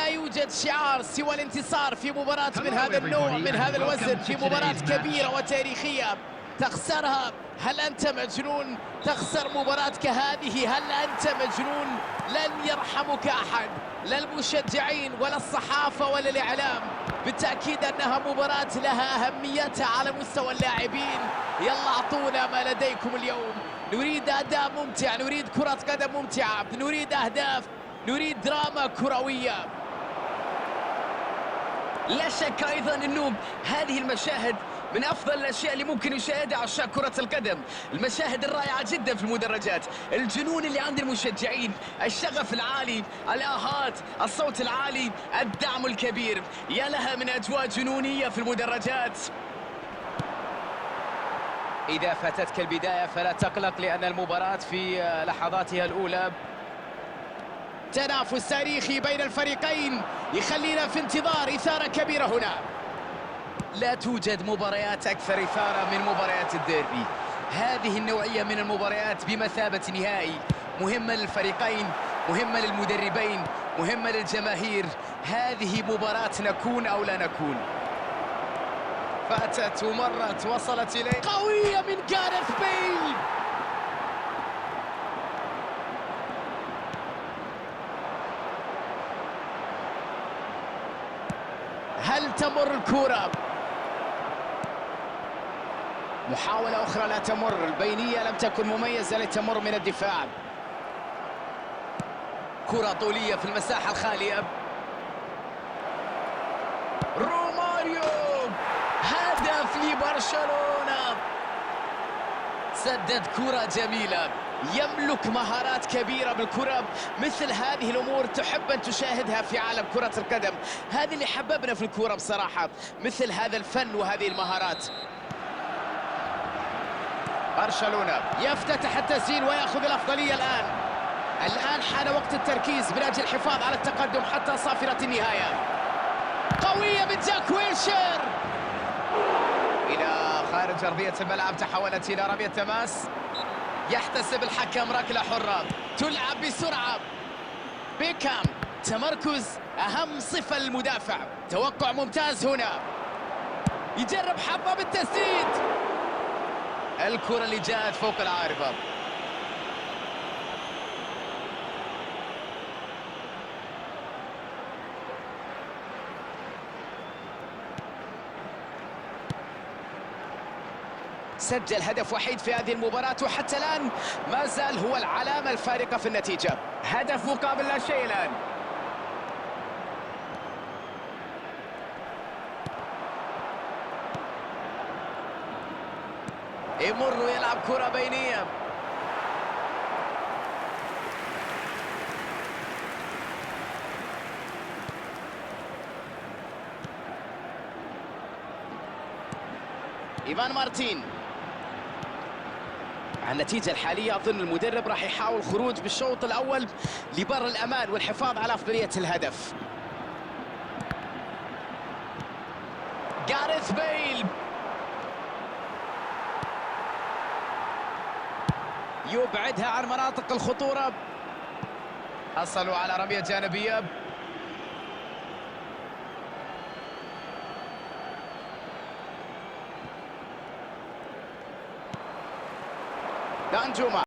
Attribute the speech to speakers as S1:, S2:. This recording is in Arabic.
S1: لا يوجد شعار سوى الانتصار في مباراة من هذا النوع، من هذا الوزن، في مباراة كبيرة وتاريخية تخسرها. هل أنت مجنون؟ تخسر مباراة كهذه، هل أنت مجنون؟ لن يرحمك أحد، لا المشجعين ولا الصحافة ولا الإعلام. بالتأكيد أنها مباراة لها أهميتها على مستوى اللاعبين. يلا أعطونا ما لديكم اليوم. نريد أداء ممتع، نريد كرة قدم ممتعة، نريد أهداف، نريد دراما كروية.
S2: لا شك أيضا أنه هذه المشاهد من أفضل الأشياء اللي ممكن يشاهدها عشاق كرة القدم. المشاهد الرائعة جدا في المدرجات، الجنون اللي عند المشجعين، الشغف العالي، الآهات، الصوت العالي، الدعم الكبير. يا لها من أجواء جنونية في المدرجات.
S1: إذا فاتتك البداية فلا تقلق، لأن المباراة في لحظاتها الأولى. تنافس تاريخي بين الفريقين يخلينا في انتظار إثارة كبيرة هنا. لا توجد مباريات أكثر إثارة من مباريات الديربي. هذه النوعية من المباريات بمثابة نهائي، مهمة للفريقين، مهمة للمدربين، مهمة للجماهير. هذه مباراة نكون أو لا نكون. فاتت ومرت، وصلت إليه، قوية من جاريث بيل. هل تمر الكرة؟ محاولة أخرى لا تمر، البينية لم تكن مميزة لتمر من الدفاع. كرة طولية في المساحة الخالية. روماريو، هدف لبرشلونة. سدد كرة جميلة، يملك مهارات كبيرة بالكرة. مثل هذه الأمور تحب أن تشاهدها في عالم كرة القدم. هذه اللي حببنا في الكرة بصراحة، مثل هذا الفن وهذه المهارات. برشلونة يفتتح التسجيل ويأخذ الأفضلية الآن حان وقت التركيز من أجل الحفاظ على التقدم حتى صافرة النهاية. قوية من جاك ويلشر إلى خارج أرضية الملعب، تحولت إلى رمية تماس. يحتسب الحكم ركلة حرة، تلعب بسرعة. بيكام، تمركز أهم صفة للمدافع. توقع ممتاز هنا، يجرب حظه بالتسديد. الكرة اللي جاءت فوق العارضة. سجل هدف وحيد في هذه المباراة، وحتى الآن ما زال هو العلامة الفارقة في النتيجة. هدف مقابل لا شيء الآن. يمر ويلعب كرة بينية. إيفان مارتين. النتيجة الحالية أظن المدرب راح يحاول خروج بالشوط الأول لبر الأمان والحفاظ على أفضلية الهدف. جاريث بيل يبعدها عن مناطق الخطورة. حصلوا على رمية جانبية. دانجوما.